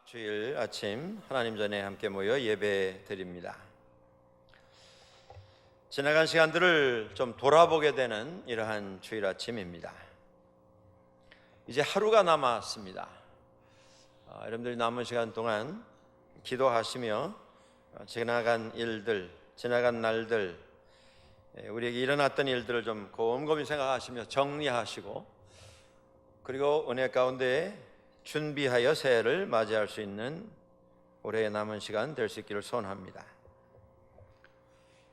주일 아침 하나님 전에 함께 모여 예배 드립니다. 지나간 시간들을 좀 돌아보게 되는 이러한 주일 아침입니다. 이제 하루가 남았습니다. 여러분들이 남은 시간 동안 기도하시며 지나간 일들, 지나간 날들, 우리에게 일어났던 일들을 좀 곰곰이 생각하시며 정리하시고, 그리고 은혜 가운데 준비하여 새해를 맞이할 수 있는 올해의 남은 시간 될 수 있기를 소원합니다.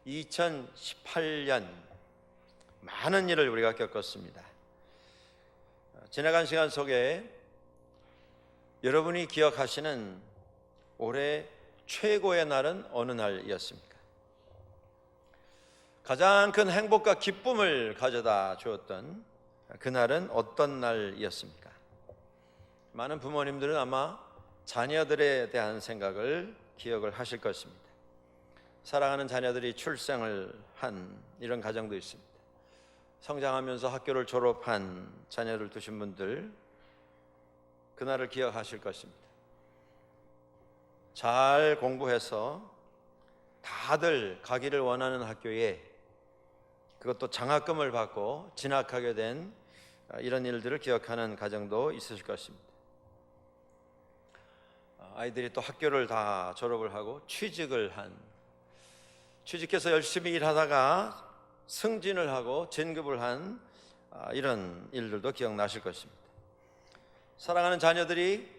2018년 많은 일을 우리가 겪었습니다. 지나간 시간 속에 여러분이 기억하시는 올해 최고의 날은 어느 날이었습니까? 가장 큰 행복과 기쁨을 가져다 주었던 그날은 어떤 날이었습니까? 많은 부모님들은 아마 자녀들에 대한 생각을 기억을 하실 것입니다. 사랑하는 자녀들이 출생을 한 이런 가정도 있습니다. 성장하면서 학교를 졸업한 자녀를 두신 분들, 그날을 기억하실 것입니다. 잘 공부해서 다들 가기를 원하는 학교에, 그것도 장학금을 받고 진학하게 된 이런 일들을 기억하는 가정도 있으실 것입니다. 아이들이 또 학교를 다 졸업을 하고 취직해서 열심히 일하다가 승진을 하고 진급을 한 이런 일들도 기억나실 것입니다. 사랑하는 자녀들이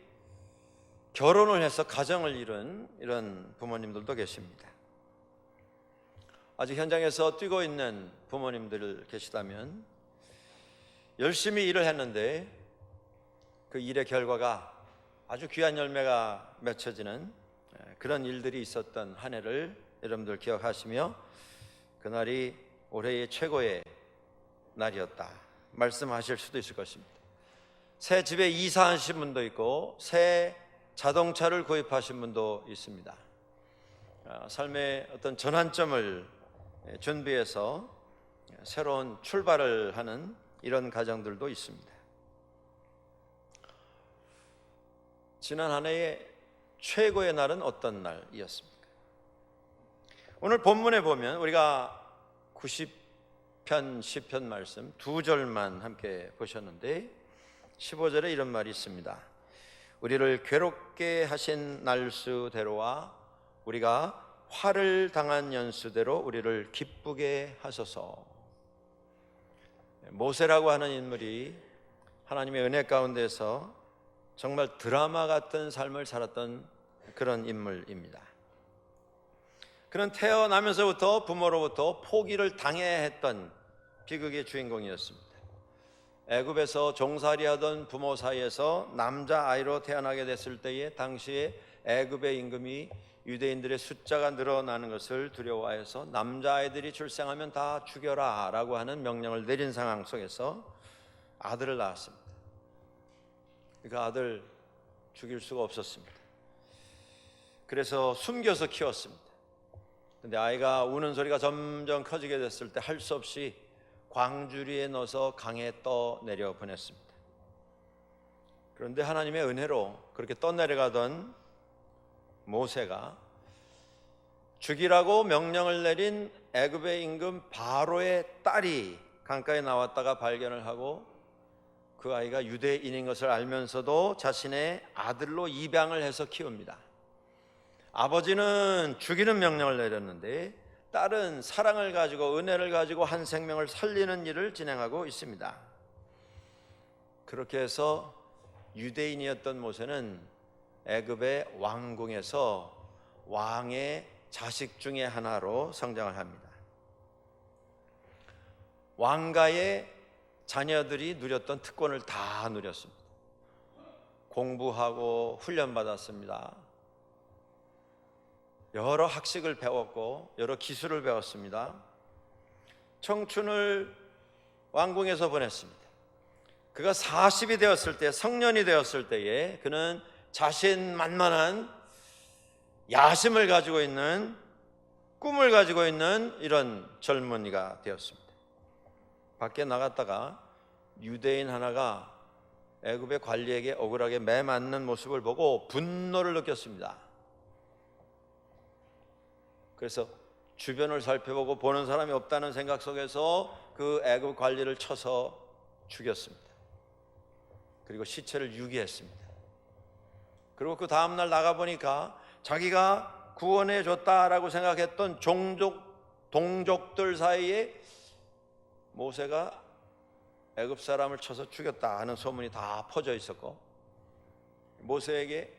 결혼을 해서 가정을 이룬 이런 부모님들도 계십니다. 아직 현장에서 뛰고 있는 부모님들 계시다면 열심히 일을 했는데 그 일의 결과가 아주 귀한 열매가 맺혀지는 그런 일들이 있었던 한 해를 여러분들 기억하시며 그날이 올해의 최고의 날이었다 말씀하실 수도 있을 것입니다. 새 집에 이사하신 분도 있고 새 자동차를 구입하신 분도 있습니다. 삶의 어떤 전환점을 준비해서 새로운 출발을 하는 이런 가정들도 있습니다. 지난 한 해의 최고의 날은 어떤 날이었습니까? 오늘 본문에 보면 우리가 90편, 10편 말씀 두 절만 함께 보셨는데 15절에 이런 말이 있습니다. 우리를 괴롭게 하신 날수대로와 우리가 화를 당한 연수대로 우리를 기쁘게 하소서. 모세라고 하는 인물이 하나님의 은혜 가운데서 정말 드라마 같은 삶을 살았던 그런 인물입니다. 그는 태어나면서부터 부모로부터 포기를 당해야 했던 비극의 주인공이었습니다. 애굽에서 종살이하던 부모 사이에서 남자아이로 태어나게 됐을 때에 당시에 애굽의 임금이 유대인들의 숫자가 늘어나는 것을 두려워해서 남자아이들이 출생하면 다 죽여라 라고 하는 명령을 내린 상황 속에서 아들을 낳았습니다. 그 아들 죽일 수가 없었습니다. 그래서 숨겨서 키웠습니다. 그런데 아이가 우는 소리가 점점 커지게 됐을 때 할 수 없이 광주리에 넣어서 강에 떠내려 보냈습니다. 그런데 하나님의 은혜로 그렇게 떠내려가던 모세가 죽이라고 명령을 내린 애굽의 임금 바로의 딸이 강가에 나왔다가 발견을 하고 그 아이가 유대인인 것을 알면서도 자신의 아들로 입양을 해서 키웁니다. 아버지는 죽이는 명령을 내렸는데 딸은 사랑을 가지고 은혜를 가지고 한 생명을 살리는 일을 진행하고 있습니다. 그렇게 해서 유대인이었던 모세는 애굽의 왕궁에서 왕의 자식 중에 하나로 성장을 합니다. 왕가의 자녀들이 누렸던 특권을 다 누렸습니다. 공부하고 훈련받았습니다. 여러 학식을 배웠고 여러 기술을 배웠습니다. 청춘을 왕궁에서 보냈습니다. 그가 40이 되었을 때, 성년이 되었을 때에 그는 자신만만한 야심을 가지고 있는, 꿈을 가지고 있는 이런 젊은이가 되었습니다. 밖에 나갔다가 유대인 하나가 애굽의 관리에게 억울하게 매맞는 모습을 보고 분노를 느꼈습니다. 그래서 주변을 살펴보고 보는 사람이 없다는 생각 속에서 그 애굽 관리를 쳐서 죽였습니다. 그리고 시체를 유기했습니다. 그리고 그 다음날 나가보니까 자기가 구원해 줬다라고 생각했던 동족들 사이에 모세가 애굽 사람을 쳐서 죽였다 하는 소문이 다 퍼져 있었고, 모세에게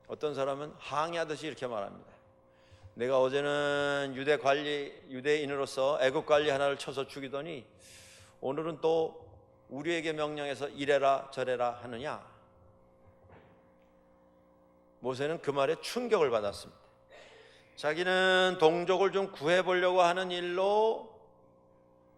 어떤 사람은 항의하듯이 이렇게 말합니다. 내가 어제는 유대인으로서 애굽 관리 하나를 쳐서 죽이더니 오늘은 또 우리에게 명령해서 이래라 저래라 하느냐. 모세는 그 말에 충격을 받았습니다. 자기는 동족을 좀 구해보려고 하는 일로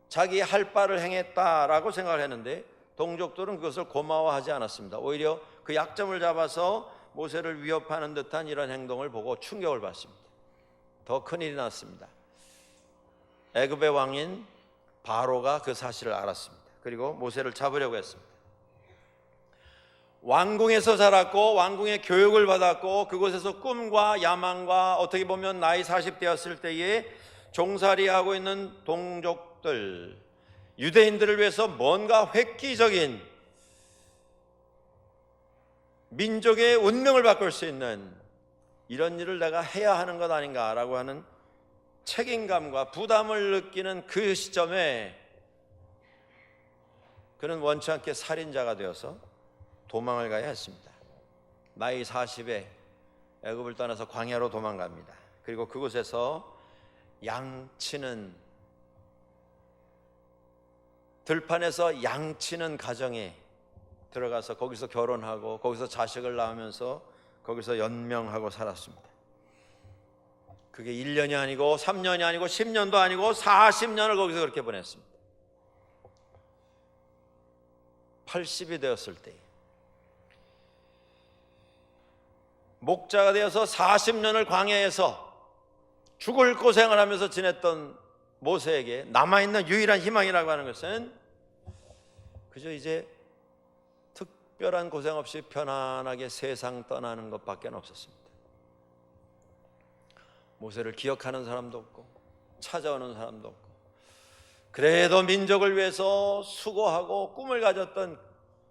자기 할 바를 행했다라고 생각을 했는데, 동족들은 그것을 고마워하지 않았습니다. 오히려 그 약점을 잡아서 모세를 위협하는 듯한 이런 행동을 보고 충격을 받습니다. 더 큰일이 났습니다. 애굽의 왕인 바로가 그 사실을 알았습니다. 그리고 모세를 잡으려고 했습니다. 왕궁에서 자랐고 왕궁의 교육을 받았고 그곳에서 꿈과 야망과 어떻게 보면 나이 40대였을 때에 종살이하고 있는 동족들, 유대인들을 위해서 뭔가 획기적인 민족의 운명을 바꿀 수 있는 이런 일을 내가 해야 하는 것 아닌가라고 하는 책임감과 부담을 느끼는 그 시점에 그는 원치 않게 살인자가 되어서 도망을 가야 했습니다. 나이 40에 애굽을 떠나서 광야로 도망갑니다. 그리고 그곳에서 들판에서 양치는 가정에 들어가서 거기서 결혼하고 거기서 자식을 낳으면서 거기서 연명하고 살았습니다. 그게 1년이 아니고 3년이 아니고 10년도 아니고 40년을 거기서 그렇게 보냈습니다. 80이 되었을 때 목자가 되어서 40년을 광야에서 죽을 고생을 하면서 지냈던 모세에게 남아있는 유일한 희망이라고 하는 것은 그저 이제 특별한 고생 없이 편안하게 세상 떠나는 것밖에 없었습니다. 모세를 기억하는 사람도 없고 찾아오는 사람도 없고, 그래도 민족을 위해서 수고하고 꿈을 가졌던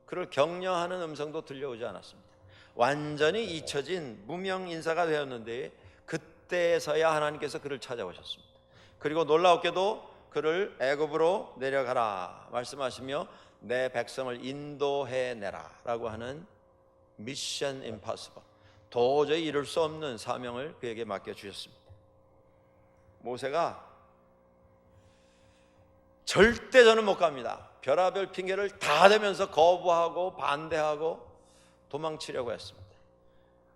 그를 격려하는 음성도 들려오지 않았습니다. 완전히 잊혀진 무명 인사가 되었는데 그때서야 하나님께서 그를 찾아오셨습니다. 그리고 놀라웠게도 그를 애굽으로 내려가라 말씀하시며 내 백성을 인도해내라 라고 하는 미션 임파서블, 도저히 이룰 수 없는 사명을 그에게 맡겨주셨습니다. 모세가 절대 저는 못 갑니다, 별의별 핑계를 다 대면서 거부하고 반대하고 도망치려고 했습니다.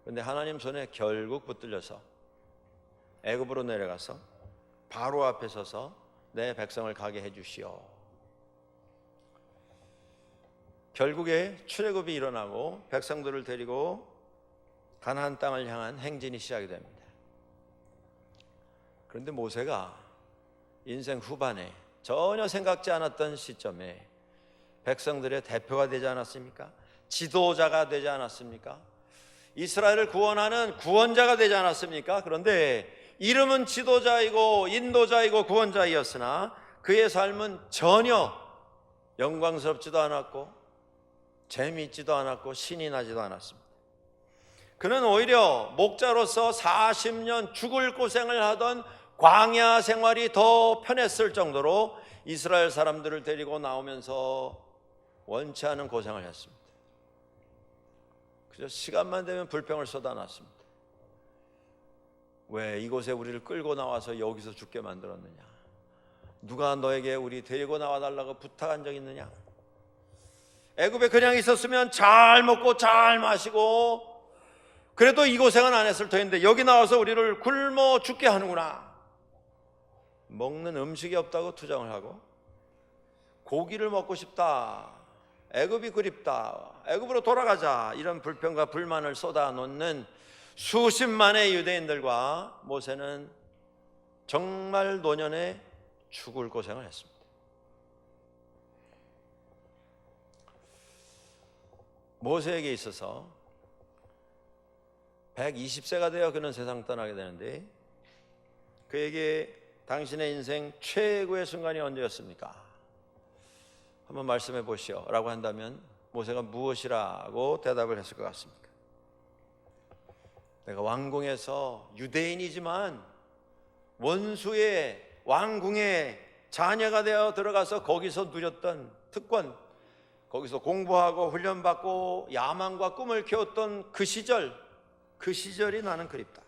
그런데 하나님 손에 결국 붙들려서 애굽으로 내려가서 바로 앞에 서서 내 백성을 가게 해주시오. 결국에 출애굽이 일어나고 백성들을 데리고 가나안 땅을 향한 행진이 시작이 됩니다. 그런데 모세가 인생 후반에 전혀 생각지 않았던 시점에 백성들의 대표가 되지 않았습니까? 지도자가 되지 않았습니까? 이스라엘을 구원하는 구원자가 되지 않았습니까? 그런데 이름은 지도자이고 인도자이고 구원자이었으나 그의 삶은 전혀 영광스럽지도 않았고 재미있지도 않았고 신이 나지도 않았습니다. 그는 오히려 목자로서 40년 죽을 고생을 하던 광야 생활이 더 편했을 정도로 이스라엘 사람들을 데리고 나오면서 원치 않은 고생을 했습니다. 그저 시간만 되면 불평을 쏟아놨습니다. 왜 이곳에 우리를 끌고 나와서 여기서 죽게 만들었느냐? 누가 너에게 우리 데리고 나와달라고 부탁한 적 있느냐? 애굽에 그냥 있었으면 잘 먹고 잘 마시고 그래도 이 고생은 안 했을 터인데 여기 나와서 우리를 굶어 죽게 하는구나. 먹는 음식이 없다고 투정을 하고, 고기를 먹고 싶다, 애굽이 그립다, 애굽으로 돌아가자, 이런 불평과 불만을 쏟아놓는 수십만의 유대인들과 모세는 정말 노년에 죽을 고생을 했습니다. 모세에게 있어서 120세가 되어 그는 세상 떠나게 되는데, 그에게 당신의 인생 최고의 순간이 언제였습니까? 한번 말씀해 보시오 라고 한다면 모세가 무엇이라고 대답을 했을 것 같습니까? 내가 왕궁에서 유대인이지만 원수의 왕궁의 자녀가 되어 들어가서 거기서 누렸던 특권, 거기서 공부하고 훈련받고 야망과 꿈을 키웠던 그 시절이 나는 그립다.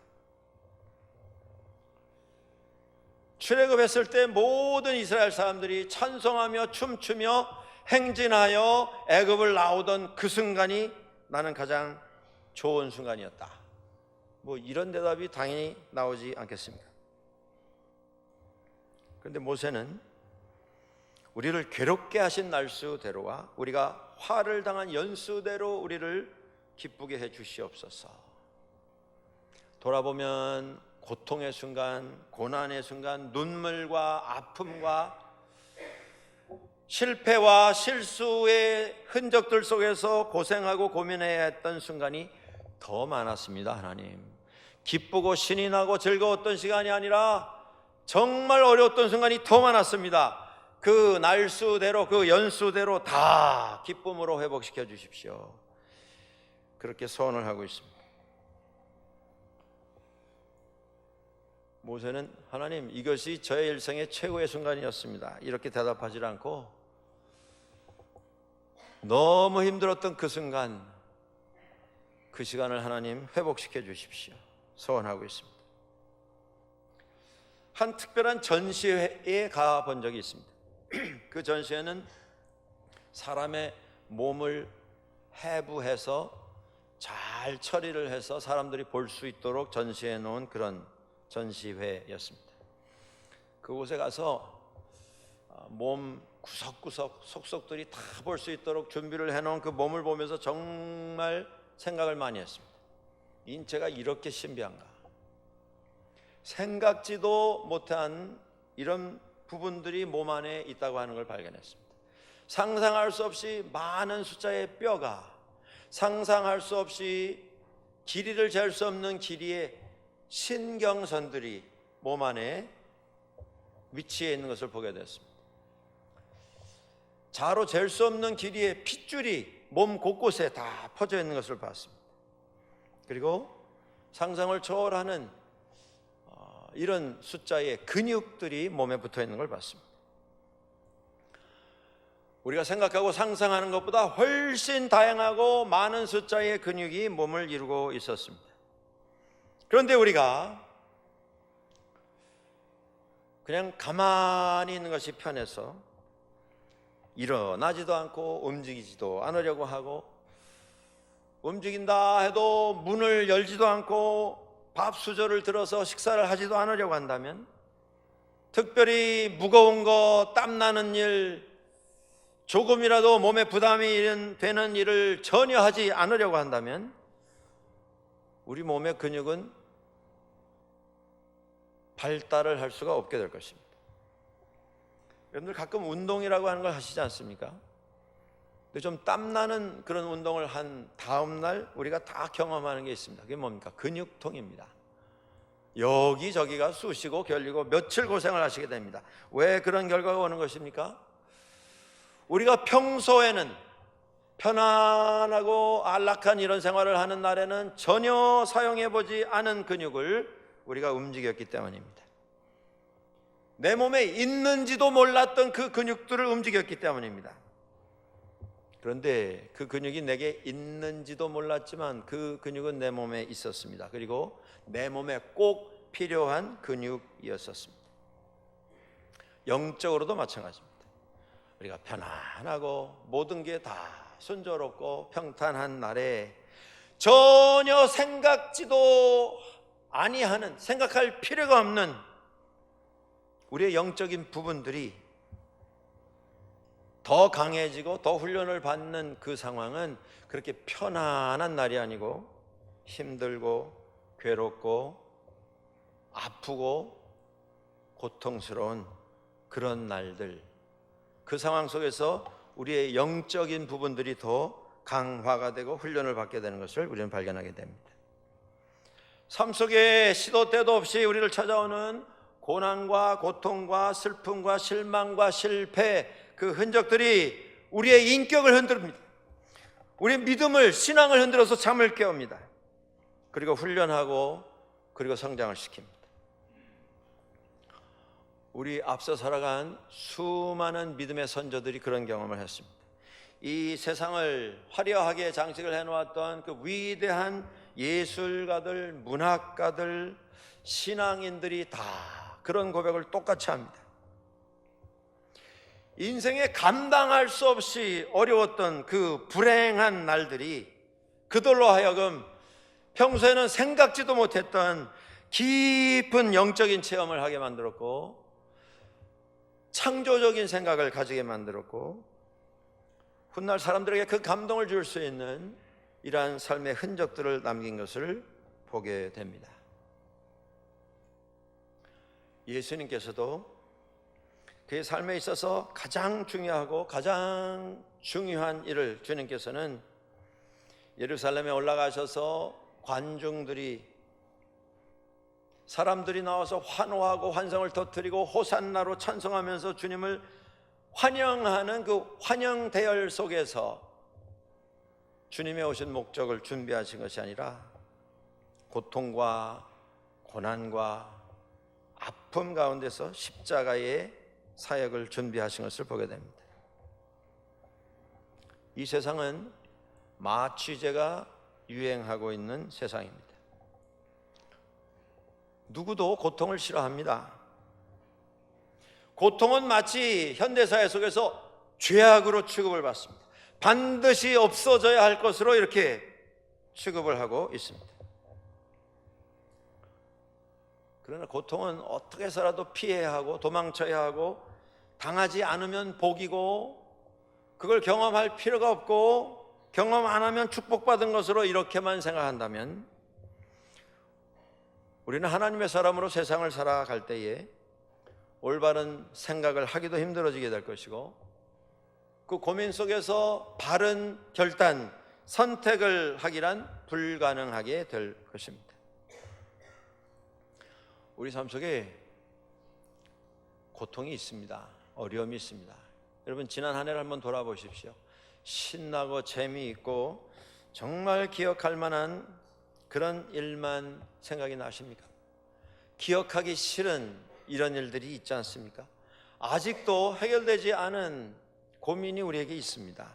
출애굽했을 때 모든 이스라엘 사람들이 찬송하며 춤추며 행진하여 애굽을 나오던 그 순간이 나는 가장 좋은 순간이었다. 뭐 이런 대답이 당연히 나오지 않겠습니까? 그런데 모세는 우리를 괴롭게 하신 날수대로와 우리가 화를 당한 연수대로 우리를 기쁘게 해 주시옵소서. 돌아보면 고통의 순간, 고난의 순간, 눈물과 아픔과 실패와 실수의 흔적들 속에서 고생하고 고민해야 했던 순간이 더 많았습니다. 하나님, 기쁘고 신이 나고 즐거웠던 시간이 아니라 정말 어려웠던 순간이 더 많았습니다. 그 날수대로, 그 연수대로 다 기쁨으로 회복시켜 주십시오. 그렇게 소원을 하고 있습니다. 모세는 하나님, 이것이 저의 일생의 최고의 순간이었습니다 이렇게 대답하지 않고 너무 힘들었던 그 순간, 그 시간을 하나님 회복시켜 주십시오 소원하고 있습니다. 한 특별한 전시회에 가본 적이 있습니다. 그 전시회는 사람의 몸을 해부해서 잘 처리를 해서 사람들이 볼 수 있도록 전시해 놓은 그런 전시회였습니다. 그곳에 가서 몸 구석구석 속속들이 다 볼 수 있도록 준비를 해놓은 그 몸을 보면서 정말 생각을 많이 했습니다. 인체가 이렇게 신비한가? 생각지도 못한 이런 부분들이 몸 안에 있다고 하는 걸 발견했습니다. 상상할 수 없이 많은 숫자의 뼈가, 상상할 수 없이 길이를 잴 수 없는 길이의 신경선들이 몸 안에 위치해 있는 것을 보게 됐습니다. 자로 잴 수 없는 길이의 핏줄이 몸 곳곳에 다 퍼져 있는 것을 봤습니다. 그리고 상상을 초월하는 이런 숫자의 근육들이 몸에 붙어 있는 걸 봤습니다. 우리가 생각하고 상상하는 것보다 훨씬 다양하고 많은 숫자의 근육이 몸을 이루고 있었습니다. 그런데 우리가 그냥 가만히 있는 것이 편해서 일어나지도 않고 움직이지도 않으려고 하고, 움직인다 해도 문을 열지도 않고 밥 수저를 들어서 식사를 하지도 않으려고 한다면, 특별히 무거운 거, 땀나는 일, 조금이라도 몸에 부담이 되는 일을 전혀 하지 않으려고 한다면 우리 몸의 근육은 발달을 할 수가 없게 될 것입니다. 여러분들 가끔 운동이라고 하는 걸 하시지 않습니까? 근데 좀 땀나는 그런 운동을 한 다음 날 우리가 다 경험하는 게 있습니다. 그게 뭡니까? 근육통입니다. 여기저기가 쑤시고 결리고 며칠 고생을 하시게 됩니다. 왜 그런 결과가 오는 것입니까? 우리가 평소에는 편안하고 안락한 이런 생활을 하는 날에는 전혀 사용해보지 않은 근육을 우리가 움직였기 때문입니다. 내 몸에 있는지도 몰랐던 그 근육들을 움직였기 때문입니다. 그런데 그 근육이 내게 있는지도 몰랐지만 그 근육은 내 몸에 있었습니다. 그리고 내 몸에 꼭 필요한 근육이었었습니다. 영적으로도 마찬가지입니다. 우리가 편안하고 모든 게 다 순조롭고 평탄한 날에 전혀 생각지도 아니하는, 생각할 필요가 없는 우리의 영적인 부분들이 더 강해지고 더 훈련을 받는 그 상황은 그렇게 편안한 날이 아니고 힘들고 괴롭고 아프고 고통스러운 그런 날들, 그 상황 속에서 우리의 영적인 부분들이 더 강화가 되고 훈련을 받게 되는 것을 우리는 발견하게 됩니다. 삶 속에 시도 때도 없이 우리를 찾아오는 고난과 고통과 슬픔과 실망과 실패, 그 흔적들이 우리의 인격을 흔듭니다. 우리의 믿음을, 신앙을 흔들어서 잠을 깨웁니다. 그리고 훈련하고 그리고 성장을 시킵니다. 우리 앞서 살아간 수많은 믿음의 선조들이 그런 경험을 했습니다. 이 세상을 화려하게 장식을 해놓았던 그 위대한 예술가들, 문학가들, 신앙인들이 다 그런 고백을 똑같이 합니다. 인생에 감당할 수 없이 어려웠던 그 불행한 날들이 그들로 하여금 평소에는 생각지도 못했던 깊은 영적인 체험을 하게 만들었고, 창조적인 생각을 가지게 만들었고, 훗날 사람들에게 그 감동을 줄 수 있는 이러한 삶의 흔적들을 남긴 것을 보게 됩니다. 예수님께서도 그의 삶에 있어서 가장 중요하고 가장 중요한 일을 주님께서는 예루살렘에 올라가셔서 관중들이, 사람들이 나와서 환호하고 환성을 터뜨리고 호산나로 찬송하면서 주님을 환영하는 그 환영 대열 속에서 주님의 오신 목적을 준비하신 것이 아니라 고통과 고난과 아픔 가운데서 십자가의 사역을 준비하신 것을 보게 됩니다. 이 세상은 마취제가 유행하고 있는 세상입니다. 누구도 고통을 싫어합니다. 고통은 마치 현대사회 속에서 죄악으로 취급을 받습니다. 반드시 없어져야 할 것으로 이렇게 취급을 하고 있습니다. 그러나 고통은 어떻게 해서라도 피해야 하고 도망쳐야 하고 당하지 않으면 복이고, 그걸 경험할 필요가 없고 경험 안 하면 축복받은 것으로 이렇게만 생각한다면 우리는 하나님의 사람으로 세상을 살아갈 때에 올바른 생각을 하기도 힘들어지게 될 것이고, 그 고민 속에서 바른 결단, 선택을 하기란 불가능하게 될 것입니다. 우리 삶 속에 고통이 있습니다. 어려움이 있습니다. 여러분, 지난 한 해를 한번 돌아보십시오. 신나고 재미있고 정말 기억할 만한 그런 일만 생각이 나십니까? 기억하기 싫은 이런 일들이 있지 않습니까? 아직도 해결되지 않은 고민이 우리에게 있습니다.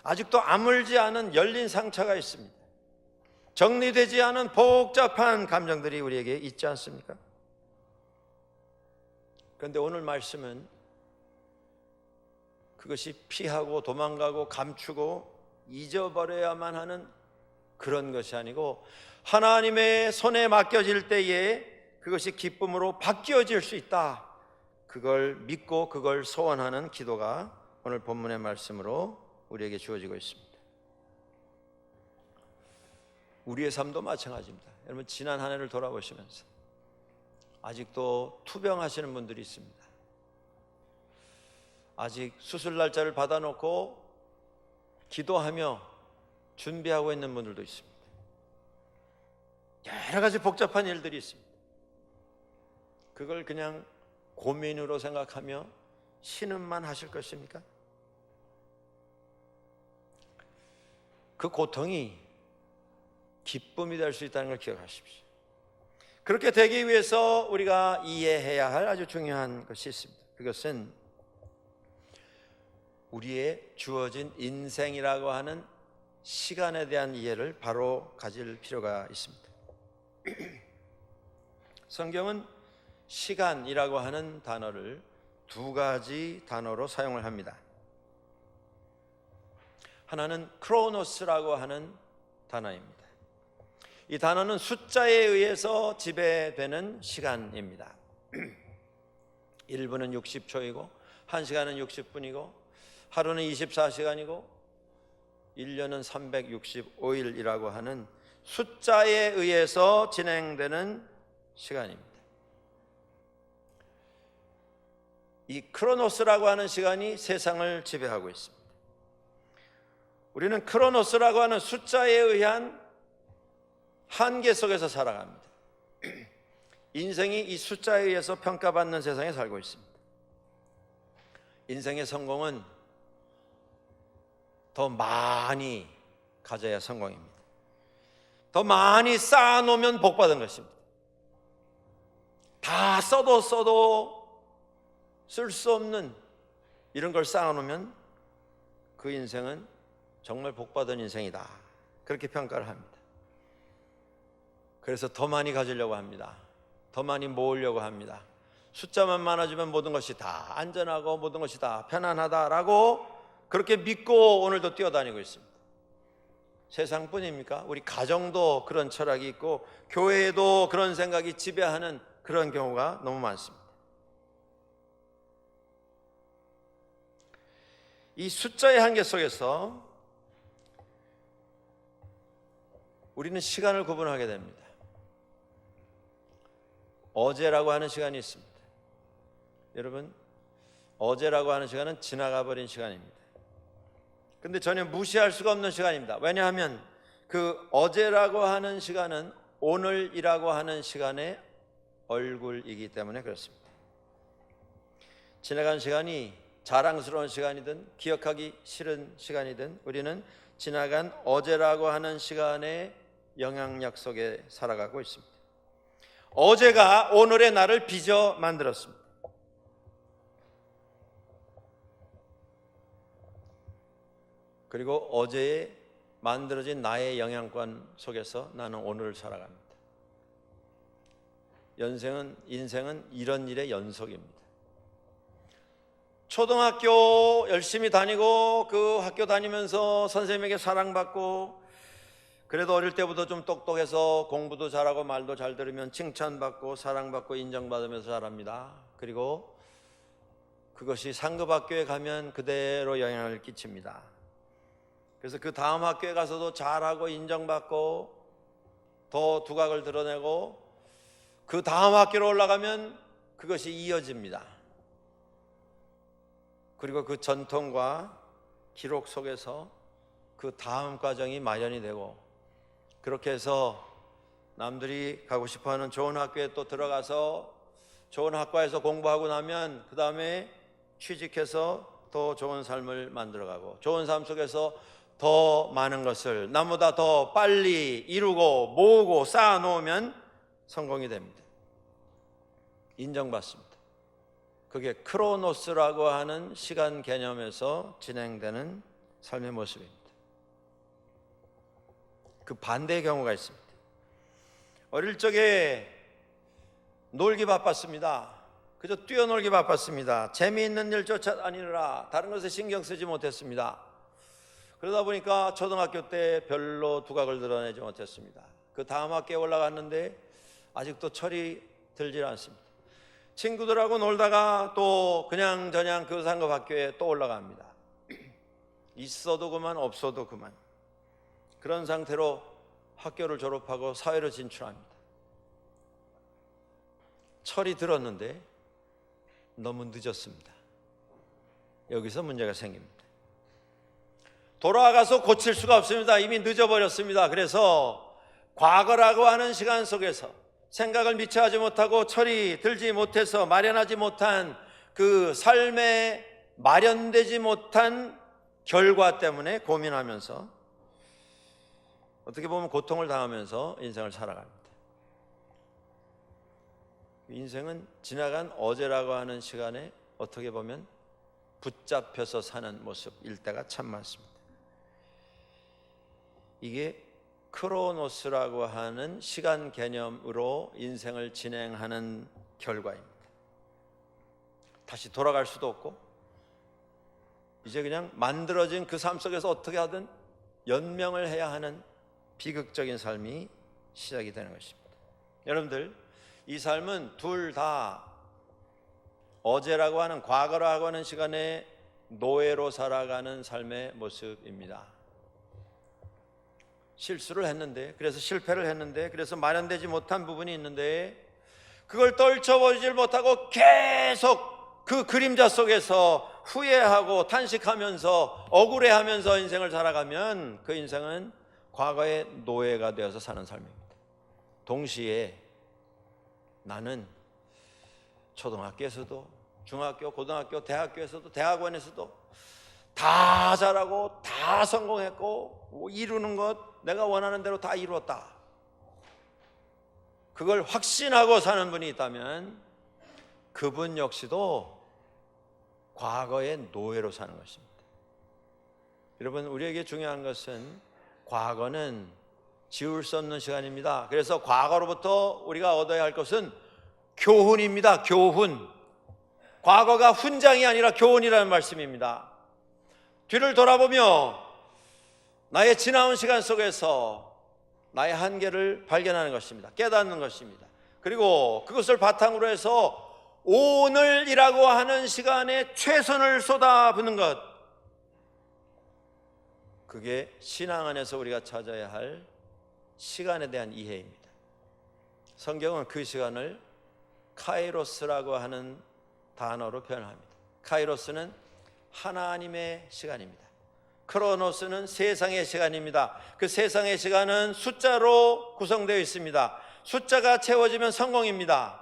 아직도 아물지 않은 열린 상처가 있습니다. 정리되지 않은 복잡한 감정들이 우리에게 있지 않습니까? 그런데 오늘 말씀은 그것이 피하고 도망가고 감추고 잊어버려야만 하는 그런 것이 아니고, 하나님의 손에 맡겨질 때에 그것이 기쁨으로 바뀌어질 수 있다, 그걸 믿고 그걸 소원하는 기도가 오늘 본문의 말씀으로 우리에게 주어지고 있습니다. 우리의 삶도 마찬가지입니다. 여러분, 지난 한 해를 돌아보시면서 아직도 투병하시는 분들이 있습니다. 아직 수술 날짜를 받아놓고 기도하며 준비하고 있는 분들도 있습니다. 여러 가지 복잡한 일들이 있습니다. 그걸 그냥 고민으로 생각하며 신음만 하실 것입니까? 그 고통이 기쁨이 될 수 있다는 걸 기억하십시오. 그렇게 되기 위해서 우리가 이해해야 할 아주 중요한 것이 있습니다. 그것은 우리의 주어진 인생이라고 하는 시간에 대한 이해를 바로 가질 필요가 있습니다. 성경은 시간이라고 하는 단어를 두 가지 단어로 사용을 합니다. 하나는 크로노스라고 하는 단어입니다. 이 단어는 숫자에 의해서 지배되는 시간입니다. 1분은 60초이고 1시간은 60분이고 하루는 24시간이고 1년은 365일이라고 하는 숫자에 의해서 진행되는 시간입니다. 이 크로노스라고 하는 시간이 세상을 지배하고 있습니다. 우리는 크로노스라고 하는 숫자에 의한 한계 속에서 살아갑니다. 인생이 이 숫자에 의해서 평가받는 세상에 살고 있습니다. 인생의 성공은 더 많이 가져야 성공입니다. 더 많이 쌓아놓으면 복받은 것입니다. 다 써도 쓸 수 없는 이런 걸 쌓아놓으면 그 인생은 정말 복받은 인생이다, 그렇게 평가를 합니다. 그래서 더 많이 가지려고 합니다. 더 많이 모으려고 합니다. 숫자만 많아지면 모든 것이 다 안전하고 모든 것이 다 편안하다라고 그렇게 믿고 오늘도 뛰어다니고 있습니다. 세상뿐입니까? 우리 가정도 그런 철학이 있고 교회에도 그런 생각이 지배하는 그런 경우가 너무 많습니다. 이 숫자의 한계 속에서 우리는 시간을 구분하게 됩니다. 어제라고 하는 시간이 있습니다. 여러분, 어제라고 하는 시간은 지나가 버린 시간입니다. 근데 전혀 무시할 수가 없는 시간입니다. 왜냐하면 그 어제라고 하는 시간은 오늘이라고 하는 시간의 얼굴이기 때문에 그렇습니다. 지나간 시간이 자랑스러운 시간이든 기억하기 싫은 시간이든 우리는 지나간 어제라고 하는 시간의 영향력 속에 살아가고 있습니다. 어제가 오늘의 나를 빚어 만들었습니다. 그리고 어제에 만들어진 나의 영향권 속에서 나는 오늘을 살아갑니다. 인생은 이런 일의 연속입니다. 초등학교 열심히 다니고 그 학교 다니면서 선생님에게 사랑받고 그래도 어릴 때부터 좀 똑똑해서 공부도 잘하고 말도 잘 들으면 칭찬받고 사랑받고 인정받으면서 자랍니다. 그리고 그것이 상급학교에 가면 그대로 영향을 끼칩니다. 그래서 그 다음 학교에 가서도 잘하고 인정받고 더 두각을 드러내고 그 다음 학교로 올라가면 그것이 이어집니다. 그리고 그 전통과 기록 속에서 그 다음 과정이 마련이 되고 그렇게 해서 남들이 가고 싶어하는 좋은 학교에 또 들어가서 좋은 학과에서 공부하고 나면 그 다음에 취직해서 더 좋은 삶을 만들어가고 좋은 삶 속에서 더 많은 것을 나보다 더 빨리 이루고 모으고 쌓아놓으면 성공이 됩니다. 인정받습니다. 그게 크로노스라고 하는 시간 개념에서 진행되는 삶의 모습입니다. 그 반대의 경우가 있습니다. 어릴 적에 놀기 바빴습니다. 그저 뛰어놀기 바빴습니다. 재미있는 일조차 아니라 다른 것에 신경 쓰지 못했습니다. 그러다 보니까 초등학교 때 별로 두각을 드러내지 못했습니다. 그 다음 학기에 올라갔는데 아직도 철이 들질 않습니다. 친구들하고 놀다가 또 그냥저냥 그 상급학교에 또 올라갑니다. 있어도 그만 없어도 그만. 그런 상태로 학교를 졸업하고 사회로 진출합니다. 철이 들었는데 너무 늦었습니다. 여기서 문제가 생깁니다. 돌아가서 고칠 수가 없습니다. 이미 늦어버렸습니다. 그래서 과거라고 하는 시간 속에서 생각을 미처 하지 못하고 철이 들지 못해서 마련하지 못한 그 삶에 마련되지 못한 결과 때문에 고민하면서 어떻게 보면 고통을 당하면서 인생을 살아갑니다. 인생은 지나간 어제라고 하는 시간에 어떻게 보면 붙잡혀서 사는 모습일 때가 참 많습니다. 이게 크로노스라고 하는 시간 개념으로 인생을 진행하는 결과입니다. 다시 돌아갈 수도 없고 이제 그냥 만들어진 그 삶 속에서 어떻게 하든 연명을 해야 하는 비극적인 삶이 시작이 되는 것입니다. 여러분들, 이 삶은 둘 다 어제라고 하는 과거라고 하는 시간에 노예로 살아가는 삶의 모습입니다. 실수를 했는데, 그래서 실패를 했는데, 그래서 마련되지 못한 부분이 있는데 그걸 떨쳐버리질 못하고 계속 그 그림자 속에서 후회하고 탄식하면서 억울해하면서 인생을 살아가면 그 인생은 과거의 노예가 되어서 사는 삶입니다. 동시에 나는 초등학교에서도 중학교, 고등학교, 대학교에서도 대학원에서도 다 잘하고 다 성공했고 뭐 이루는 것 내가 원하는 대로 다 이루었다. 그걸 확신하고 사는 분이 있다면 그분 역시도 과거의 노예로 사는 것입니다. 여러분, 우리에게 중요한 것은 과거는 지울 수 없는 시간입니다. 그래서 과거로부터 우리가 얻어야 할 것은 교훈입니다. 교훈. 과거가 훈장이 아니라 교훈이라는 말씀입니다. 뒤를 돌아보며 나의 지나온 시간 속에서 나의 한계를 발견하는 것입니다. 깨닫는 것입니다. 그리고 그것을 바탕으로 해서 오늘이라고 하는 시간에 최선을 쏟아붓는 것, 그게 신앙 안에서 우리가 찾아야 할 시간에 대한 이해입니다. 성경은 그 시간을 카이로스라고 하는 단어로 표현합니다. 카이로스는 하나님의 시간입니다. 크로노스는 세상의 시간입니다. 그 세상의 시간은 숫자로 구성되어 있습니다. 숫자가 채워지면 성공입니다.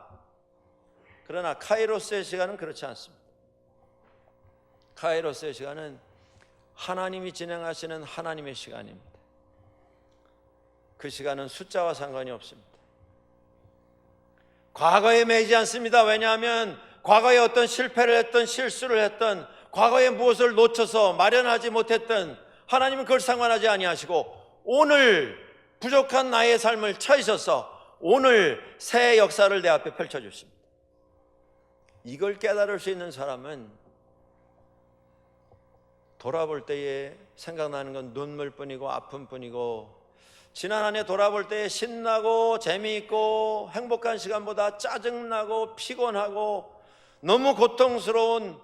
그러나 카이로스의 시간은 그렇지 않습니다. 카이로스의 시간은 하나님이 진행하시는 하나님의 시간입니다. 그 시간은 숫자와 상관이 없습니다. 과거에 매이지 않습니다. 왜냐하면 과거에 어떤 실패를 했던, 실수를 했던, 과거에 무엇을 놓쳐서 마련하지 못했던, 하나님은 그걸 상관하지 아니하시고 오늘 부족한 나의 삶을 찾으셔서 오늘 새 역사를 내 앞에 펼쳐주십니다. 이걸 깨달을 수 있는 사람은 돌아볼 때에 생각나는 건 눈물뿐이고 아픔뿐이고, 지난 한 해 돌아볼 때 신나고 재미있고 행복한 시간보다 짜증나고 피곤하고 너무 고통스러운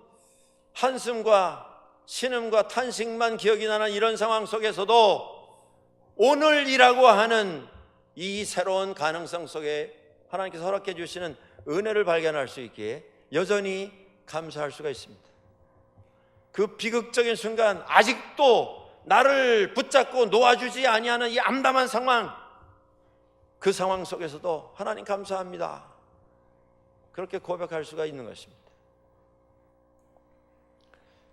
한숨과 신음과 탄식만 기억이 나는 이런 상황 속에서도 오늘이라고 하는 이 새로운 가능성 속에 하나님께서 허락해 주시는 은혜를 발견할 수 있기에 여전히 감사할 수가 있습니다. 그 비극적인 순간, 아직도 나를 붙잡고 놓아주지 아니하는 이 암담한 상황, 그 상황 속에서도 하나님 감사합니다, 그렇게 고백할 수가 있는 것입니다.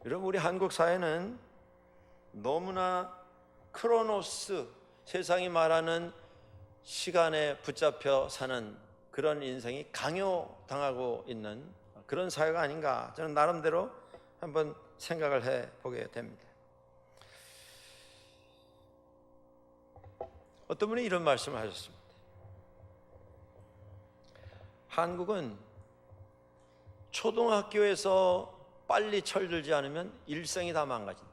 여러분, 우리 한국 사회는 너무나 크로노스, 세상이 말하는 시간에 붙잡혀 사는 그런 인생이 강요당하고 있는 그런 사회가 아닌가, 저는 나름대로 한번 생각을 해보게 됩니다. 어떤 분이 이런 말씀을 하셨습니다. 한국은 초등학교에서 빨리 철들지 않으면 일생이 다 망가진다.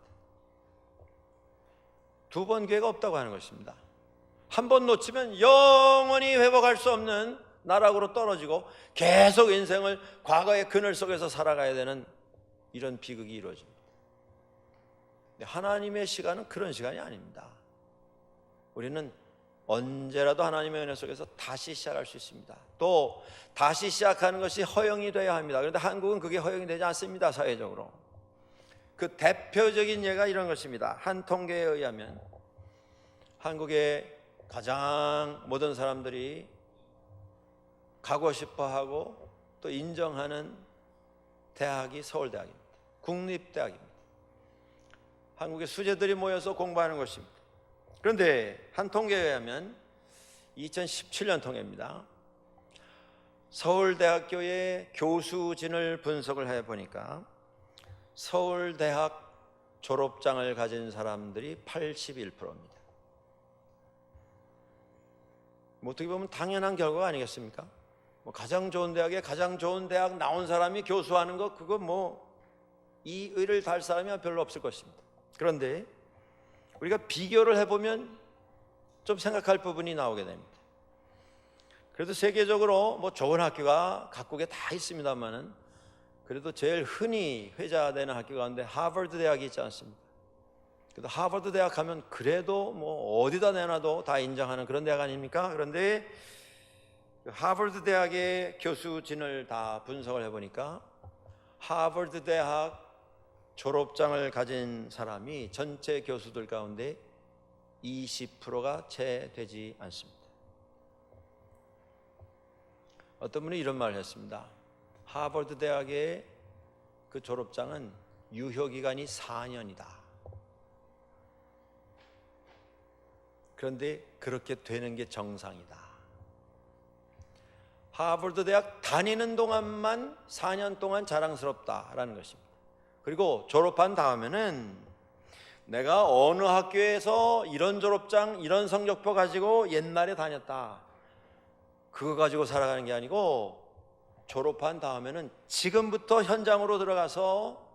두 번 기회가 없다고 하는 것입니다. 한 번 놓치면 영원히 회복할 수 없는 나락으로 떨어지고 계속 인생을 과거의 그늘 속에서 살아가야 되는 이런 비극이 이루어집니다. 하나님의 시간은 그런 시간이 아닙니다. 우리는 언제라도 하나님의 은혜 속에서 다시 시작할 수 있습니다. 또 다시 시작하는 것이 허용이 되어야 합니다. 그런데 한국은 그게 허용이 되지 않습니다. 사회적으로. 그 대표적인 예가 이런 것입니다. 한 통계에 의하면 한국의 가장 모든 사람들이 가고 싶어하고 또 인정하는 대학이 서울대학입니다. 국립대학입니다. 한국의 수재들이 모여서 공부하는 것입니다. 그런데 한 통계에 의하면 2017년 통계입니다. 서울대학교의 교수진을 분석을 해보니까 서울대학 졸업장을 가진 사람들이 81%입니다. 어떻게 보면 당연한 결과가 아니겠습니까? 가장 좋은 대학에 가장 좋은 대학 나온 사람이 교수하는 거, 그거 이 의를 달 사람이 별로 없을 것입니다. 그런데 우리가 비교를 해보면 좀 생각할 부분이 나오게 됩니다. 그래도 세계적으로 좋은 학교가 각국에 다 있습니다만은 그래도 제일 흔히 회자되는 학교 가운데 하버드 대학이 있지 않습니까? 그래도 하버드 대학 가면 그래도 어디다 내놔도 다 인정하는 그런 대학 아닙니까? 그런데 하버드 대학의 교수진을 다 분석을 해보니까 하버드 대학 졸업장을 가진 사람이 전체 교수들 가운데 20%가 채 되지 않습니다. 어떤 분이 이런 말을 했습니다. 하버드 대학의 그 졸업장은 유효기간이 4년이다. 그런데 그렇게 되는 게 정상이다. 하버드 대학 다니는 동안만 4년 동안 자랑스럽다라는 것입니다. 그리고 졸업한 다음에는 내가 어느 학교에서 이런 졸업장, 이런 성적표 가지고 옛날에 다녔다, 그거 가지고 살아가는 게 아니고, 졸업한 다음에는 지금부터 현장으로 들어가서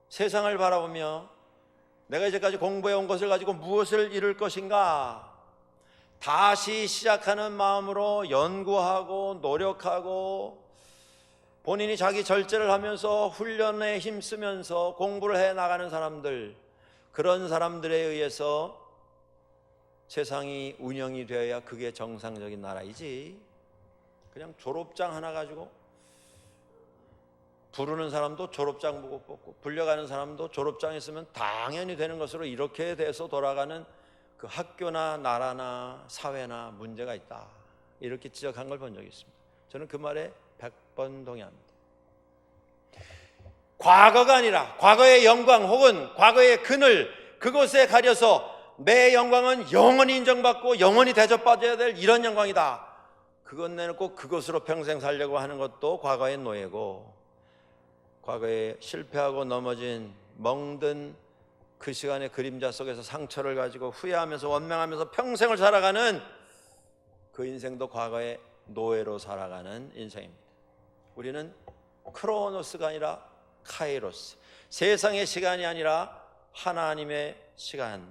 세상을 바라보며 내가 이제까지 공부해 온 것을 가지고 무엇을 이룰 것인가, 다시 시작하는 마음으로 연구하고 노력하고 본인이 자기 절제를 하면서 훈련에 힘쓰면서 공부를 해 나가는 사람들, 그런 사람들에 의해서 세상이 운영이 되어야 그게 정상적인 나라이지, 그냥 졸업장 하나 가지고 부르는 사람도 졸업장 보고 뽑고 불려가는 사람도 졸업장 있으면 당연히 되는 것으로 이렇게 돼서 돌아가는 그 학교나 나라나 사회나 문제가 있다, 이렇게 지적한 걸 본 적이 있습니다. 저는 그 말에 100번 동의합니다. 과거가 아니라 과거의 영광 혹은 과거의 그늘, 그것에 가려서 내 영광은 영원히 인정받고 영원히 대접받아야 될 이런 영광이다, 그것 내놓고 그것으로 평생 살려고 하는 것도 과거의 노예고, 과거에 실패하고 넘어진 멍든 그 시간의 그림자 속에서 상처를 가지고 후회하면서 원망하면서 평생을 살아가는 그 인생도 과거의 노예로 살아가는 인생입니다. 우리는 크로노스가 아니라 카이로스, 세상의 시간이 아니라 하나님의 시간,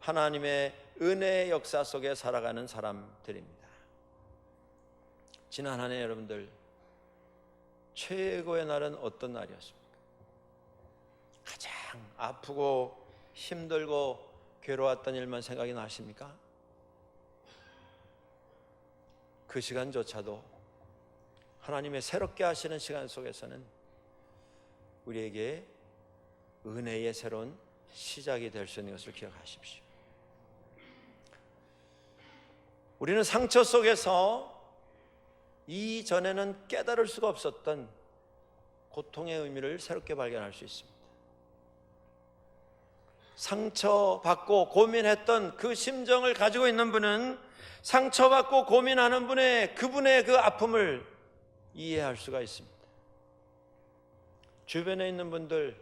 하나님의 은혜의 역사 속에 살아가는 사람들입니다. 지난 한 해 여러분들 최고의 날은 어떤 날이었습니까? 가장 아프고 힘들고 괴로웠던 일만 생각이 나십니까? 그 시간조차도 하나님의 새롭게 하시는 시간 속에서는 우리에게 은혜의 새로운 시작이 될 수 있는 것을 기억하십시오. 우리는 상처 속에서 이전에는 깨달을 수가 없었던 고통의 의미를 새롭게 발견할 수 있습니다. 상처받고 고민했던 그 심정을 가지고 있는 분은 상처받고 고민하는 그분의 그 아픔을 이해할 수가 있습니다. 주변에 있는 분들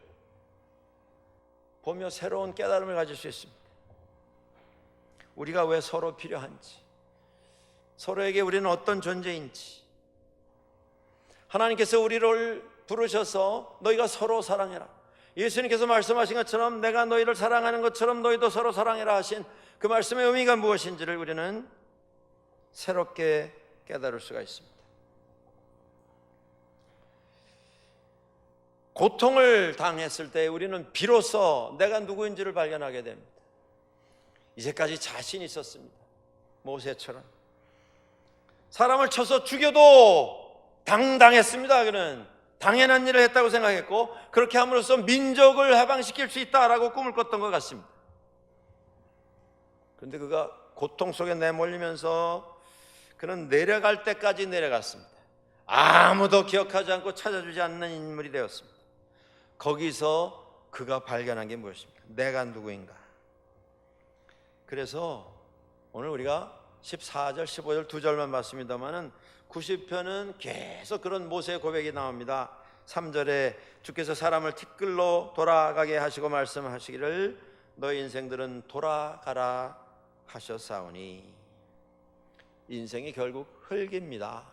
보며 새로운 깨달음을 가질 수 있습니다. 우리가 왜 서로 필요한지, 서로에게 우리는 어떤 존재인지, 하나님께서 우리를 부르셔서 너희가 서로 사랑해라, 예수님께서 말씀하신 것처럼 내가 너희를 사랑하는 것처럼 너희도 서로 사랑해라 하신 그 말씀의 의미가 무엇인지를 우리는 새롭게 깨달을 수가 있습니다. 고통을 당했을 때 우리는 비로소 내가 누구인지를 발견하게 됩니다. 이제까지 자신 있었습니다. 모세처럼 사람을 쳐서 죽여도 당당했습니다. 그는 당연한 일을 했다고 생각했고 그렇게 함으로써 민족을 해방시킬 수 있다라고 꿈을 꿨던 것 같습니다. 그런데 그가 고통 속에 내몰리면서 그는 내려갈 때까지 내려갔습니다. 아무도 기억하지 않고 찾아주지 않는 인물이 되었습니다. 거기서 그가 발견한 게 무엇입니까? 내가 누구인가? 그래서 오늘 우리가 14절, 15절 두 절만 봤습니다만은 90편은 계속 그런 모세의 고백이 나옵니다. 3절에 주께서 사람을 티끌로 돌아가게 하시고 말씀하시기를 너희 인생들은 돌아가라 하셨사오니, 인생이 결국 흙입니다.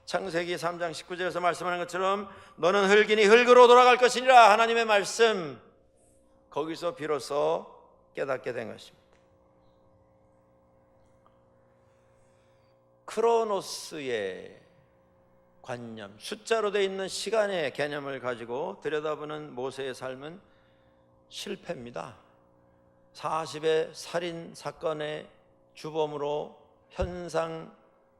창세기 3장 19절에서 말씀하는 것처럼 너는 흙이니 흙으로 돌아갈 것이니라, 하나님의 말씀, 거기서 비로소 깨닫게 된 것입니다. 크로노스의 관념, 숫자로 되어 있는 시간의 개념을 가지고 들여다보는 모세의 삶은 실패입니다. 40의 살인 사건의 주범으로 현상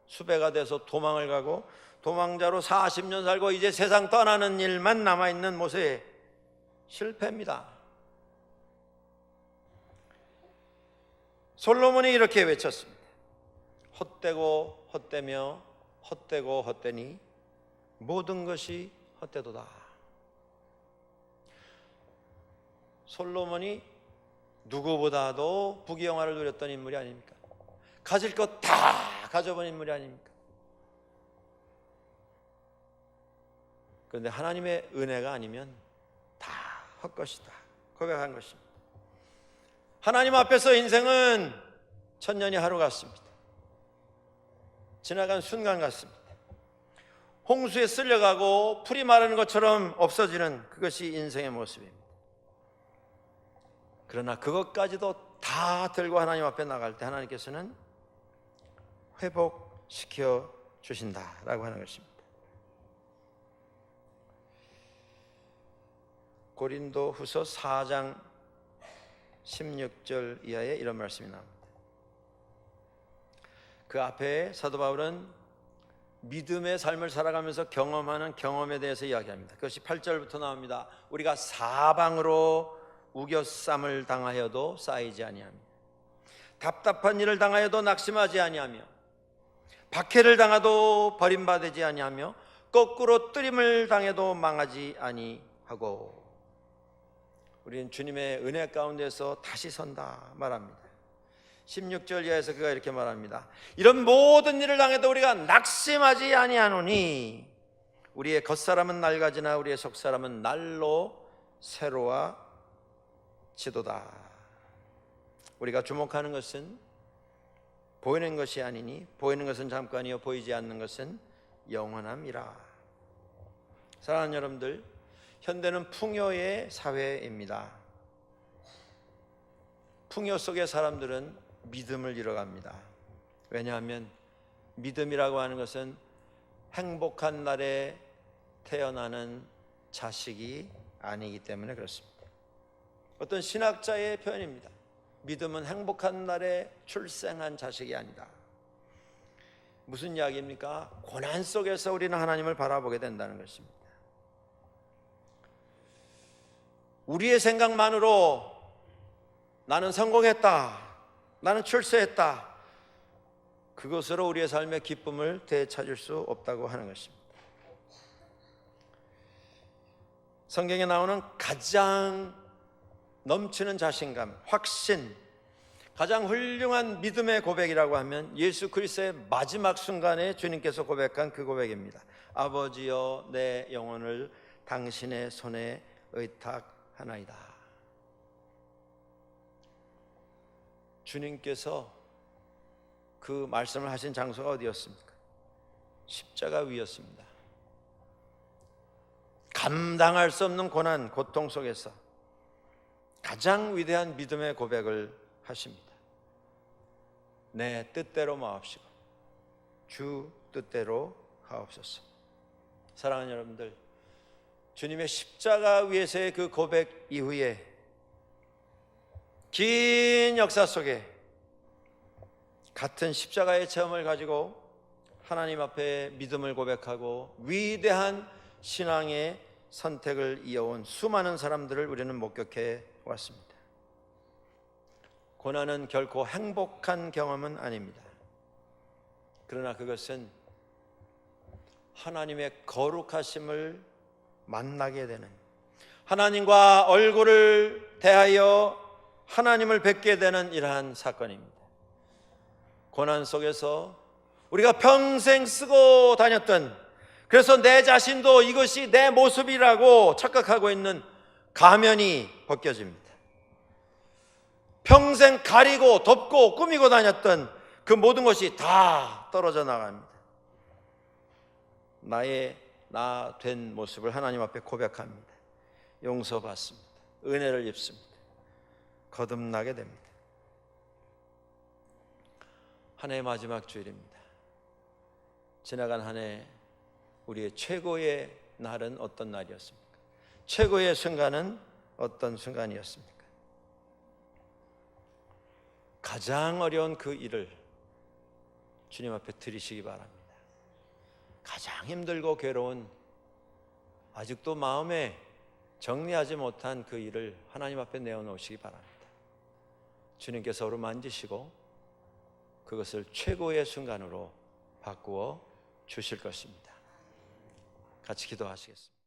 수배가 돼서 도망을 가고 도망자로 40년 살고 이제 세상 떠나는 일만 남아있는 모세. 실패입니다. 솔로몬이 이렇게 외쳤습니다. 헛되고 헛되며 헛되고 헛되니 모든 것이 헛되도다. 솔로몬이 누구보다도 부귀영화를 누렸던 인물이 아닙니까? 가질 것 다 가져본 인물이 아닙니까? 그런데 하나님의 은혜가 아니면 다 헛것이다 고백한 것입니다. 하나님 앞에서 인생은 천년이 하루 같습니다. 지나간 순간 같습니다. 홍수에 쓸려가고 풀이 마르는 것처럼 없어지는 그것이 인생의 모습입니다. 그러나 그것까지도 다 들고 하나님 앞에 나갈 때 하나님께서는 회복시켜 주신다라고 하는 것입니다. 고린도 후서 4장 16절 이하에 이런 말씀이 나옵니다. 그 앞에 사도 바울은 믿음의 삶을 살아가면서 경험하는 경험에 대해서 이야기합니다. 그것이 8절부터 나옵니다. 우리가 사방으로 우겨쌈을 당하여도 쌓이지 아니하며 답답한 일을 당하여도 낙심하지 아니하며 박해를 당하도 버림받지 아니하며 거꾸로 뜨림을 당해도 망하지 아니하고 우리는 주님의 은혜 가운데서 다시 선다 말합니다. 16절 이하에서 그가 이렇게 말합니다. 이런 모든 일을 당해도 우리가 낙심하지 아니하노니 우리의 겉사람은 낡아지나 우리의 속사람은 날로 새로워지도다. 우리가 주목하는 것은 보이는 것이 아니니 보이는 것은 잠깐이요 보이지 않는 것은 영원함이라. 사랑하는 여러분들, 현대는 풍요의 사회입니다. 풍요 속의 사람들은 믿음을 잃어갑니다. 왜냐하면 믿음이라고 하는 것은 행복한 날에 태어나는 자식이 아니기 때문에 그렇습니다. 어떤 신학자의 표현입니다. 믿음은 행복한 날에 출생한 자식이 아니다. 무슨 이야기입니까? 고난 속에서 우리는 하나님을 바라보게 된다는 것입니다. 우리의 생각만으로 나는 성공했다, 나는 출세했다, 그것으로 우리의 삶의 기쁨을 되찾을 수 없다고 하는 것입니다. 성경에 나오는 가장 넘치는 자신감, 확신, 가장 훌륭한 믿음의 고백이라고 하면 예수 그리스도의 마지막 순간에 주님께서 고백한 그 고백입니다. 아버지여 내 영혼을 당신의 손에 의탁하나이다. 주님께서 그 말씀을 하신 장소가 어디였습니까? 십자가 위였습니다. 감당할 수 없는 고난, 고통 속에서 가장 위대한 믿음의 고백을 하십니다. 내 뜻대로 마옵시고 주 뜻대로 하옵소서. 사랑하는 여러분들, 주님의 십자가 위에서의 그 고백 이후에 긴 역사 속에 같은 십자가의 체험을 가지고 하나님 앞에 믿음을 고백하고 위대한 신앙의 선택을 이어온 수많은 사람들을 우리는 목격해 왔습니다. 고난은 결코 행복한 경험은 아닙니다. 그러나 그것은 하나님의 거룩하심을 만나게 되는, 하나님과 얼굴을 대하여 하나님을 뵙게 되는 이러한 사건입니다. 고난 속에서 우리가 평생 쓰고 다녔던, 그래서 내 자신도 이것이 내 모습이라고 착각하고 있는 가면이 벗겨집니다. 평생 가리고 덮고 꾸미고 다녔던 그 모든 것이 다 떨어져 나갑니다. 나의 나 된 모습을 하나님 앞에 고백합니다. 용서받습니다. 은혜를 입습니다. 거듭나게 됩니다. 한 해 마지막 주일입니다. 지나간 한 해 우리의 최고의 날은 어떤 날이었습니까? 최고의 순간은 어떤 순간이었습니까? 가장 어려운 그 일을 주님 앞에 드리시기 바랍니다. 가장 힘들고 괴로운, 아직도 마음에 정리하지 못한 그 일을 하나님 앞에 내어놓으시기 바랍니다. 주님께서 어루만지시고 그것을 최고의 순간으로 바꾸어 주실 것입니다. 같이 기도하시겠습니다.